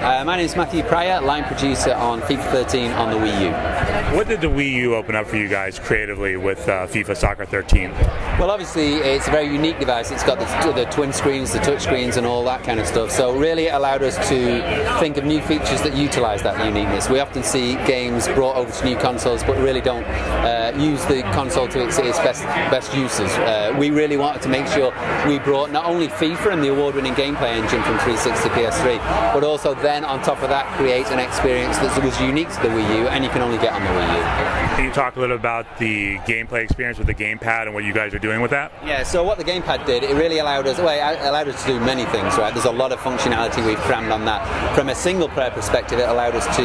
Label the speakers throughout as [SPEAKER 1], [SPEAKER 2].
[SPEAKER 1] My name is Matthew Pryor, line producer on FIFA 13 on the Wii U.
[SPEAKER 2] What did the Wii U open up for you guys creatively with FIFA Soccer 13?
[SPEAKER 1] Well, obviously it's a very unique device. It's got the twin screens, the touch screens and all that kind of stuff. So really it allowed us to think of new features that utilise that uniqueness. We often see games brought over to new consoles but really don't use the console to its best uses. We really wanted to make sure we brought not only FIFA and the award-winning gameplay engine from 360 PS3, but also then on top of that create an experience that was unique to the Wii U and you can only get on the Wii U.
[SPEAKER 2] Can you talk a little about the gameplay experience with the GamePad and what you guys are doing with that?
[SPEAKER 1] Yeah, so what the GamePad did, it really allowed us to do many things, right? There's a lot of functionality we've crammed on that. From a single player perspective, it allowed us to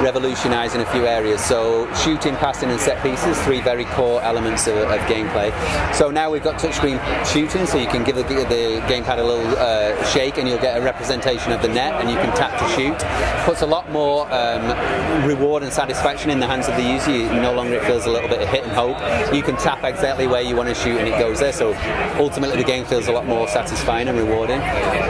[SPEAKER 1] revolutionise in a few areas. So shooting, passing and set pieces, three very core elements of gameplay. So now we've got touchscreen shooting, so you can give the GamePad a little shake and you'll get a representation of the net and you can tap to shoot. Puts a lot more reward and satisfaction in the hands of the user. No longer it feels a little bit of hit and hope. You can tap exactly where you want to shoot and it goes there, so ultimately the game feels a lot more satisfying and rewarding.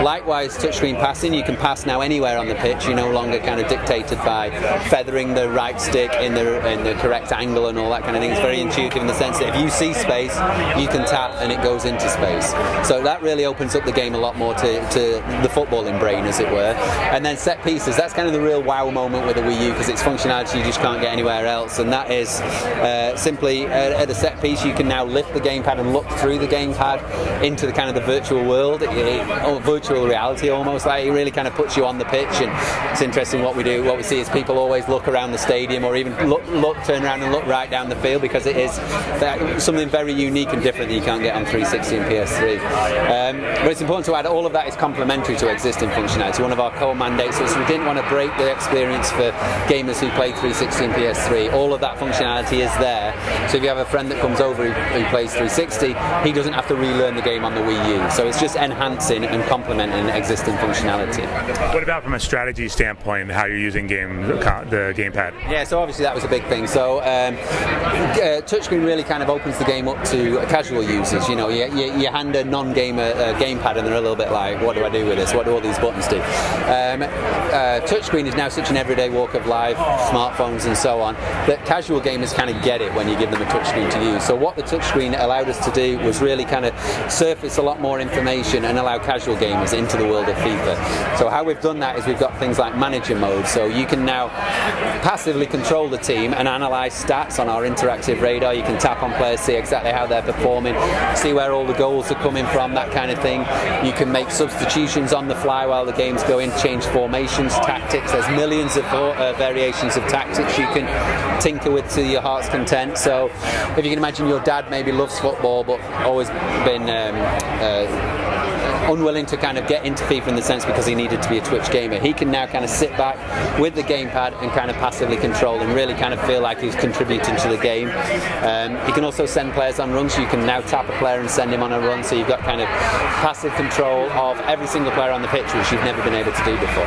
[SPEAKER 1] Likewise, touchscreen passing, you can pass now anywhere on the pitch. You're no longer kind of dictated by feathering the right stick in the correct angle and all that kind of thing. It's very intuitive in the sense that if you see space, you can tap and it goes into space. So that really opens up the game a lot more to the footballing brain, as it were. And then set pieces, that's kind of the real wow moment with the Wii U because it's functionality you just can't get anywhere else, and that is simply at a set piece you can now lift the gamepad and look through the gamepad into the kind of the virtual world, or virtual reality almost. Like it really kind of puts you on the pitch, and it's interesting what we do. What we see is people always look around the stadium or even turn around and look right down the field because it is something very unique and different that you can't get on 360 and PS3. But it's important to add all of that is complementary to existing functionality. One of our core mandates was we didn't want to break the experience for gamers who play 360 and PS3. All of that functionality is there, so if you have a friend that comes over who plays 360, he doesn't have to relearn the game on the Wii U. So it's just enhancing and complementing existing functionality.
[SPEAKER 2] What about from a strategy standpoint, how you're using the gamepad?
[SPEAKER 1] Yeah, so obviously that was a big thing. So touchscreen really kind of opens the game up to casual users. You know, you hand a non-gamer gamepad and they're a little bit like, what do I do with this? What do all these buttons do? Touchscreen is now such an everyday walk of life, smartphones and so on, that casual gamers kind of get it when you give them a touchscreen to use. So what the touchscreen allowed us to do was really kind of surface a lot more information and allow casual gamers into the world of FIFA. So how we've done that is we've got things like manager mode, so you can now passively control the team and analyse stats on our interactive radar. You can tap on players, see exactly how they're performing, see where all the goals are coming from, that kind of thing. You can make substitutions on the fly while the game's going, change formations, tactics. There's millions of variations of tactics you can tinker with to your heart's content. So if you can imagine your dad maybe loves football but always been unwilling to kind of get into FIFA in the sense because he needed to be a Twitch gamer. He can now kind of sit back with the gamepad and kind of passively control and really kind of feel like he's contributing to the game. He can also send players on runs, so you can now tap a player and send him on a run, so you've got kind of passive control of every single player on the pitch, which you've never been able to do before.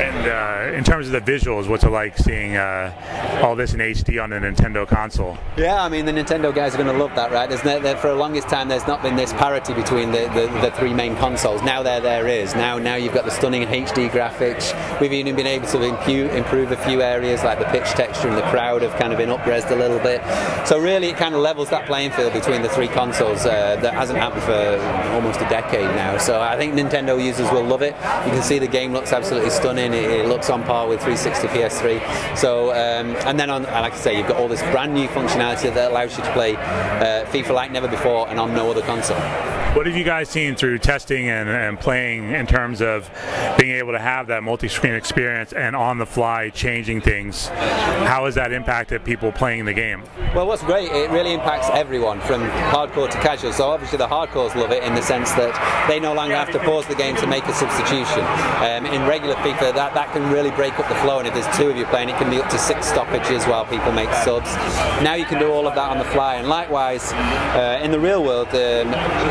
[SPEAKER 2] And in terms of the visuals, what's it like seeing all this in HD on a Nintendo console?
[SPEAKER 1] Yeah, I mean the Nintendo guys are going to love that, right? For the longest time there's not been this parity between the three main consoles. Now there is. Now you've got the stunning HD graphics. We've even been able to improve a few areas like the pitch texture and the crowd have kind of been up-resed a little bit. So really it kind of levels that playing field between the three consoles that hasn't happened for almost a decade now. So I think Nintendo users will love it. You can see the game looks absolutely stunning. It looks on par with 360 PS3. So and then like I say, you've got all this brand new functionality that allows you to play FIFA like never before and on no other console.
[SPEAKER 2] What have you guys seen through testing and playing in terms of being able to have that multi-screen experience and on the fly changing things? How has that impacted people playing the game?
[SPEAKER 1] Well, what's great, it really impacts everyone from hardcore to casual. So obviously the hardcores love it in the sense that they no longer have to pause the game to make a substitution. In regular FIFA that can really break up the flow, and if there's two of you playing it can be up to 6 stoppages while people make subs. Now you can do all of that on the fly, and likewise in the real world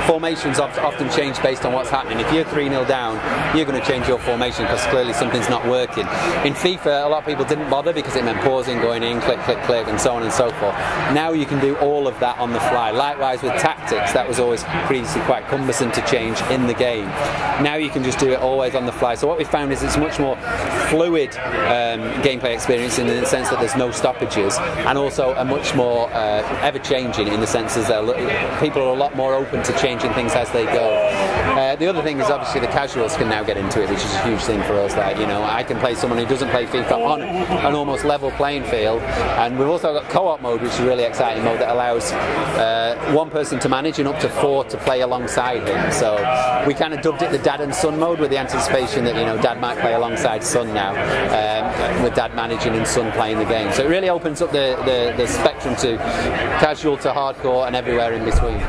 [SPEAKER 1] formation formations often change based on what's happening. If you're 3-0 down, you're going to change your formation because clearly something's not working. In FIFA, a lot of people didn't bother because it meant pausing, going in, click, click, click, and so on and so forth. Now you can do all of that on the fly. Likewise with tactics, that was always previously quite cumbersome to change in the game. Now you can just do it always on the fly. So what we found is it's much more fluid gameplay experience in the sense that there's no stoppages, and also a much more ever-changing in the sense that people are a lot more open to changing things as they go. The other thing is obviously the casuals can now get into it, which is a huge thing for us. Like, you know, I can play someone who doesn't play FIFA on an almost level playing field, and we've also got co-op mode, which is a really exciting mode that allows one person to manage and up to 4 to play alongside him. So we kind of dubbed it the dad and son mode, with the anticipation that, you know, dad might play alongside son now, with dad managing and son playing the game. So it really opens up the spectrum to casual to hardcore and everywhere in between.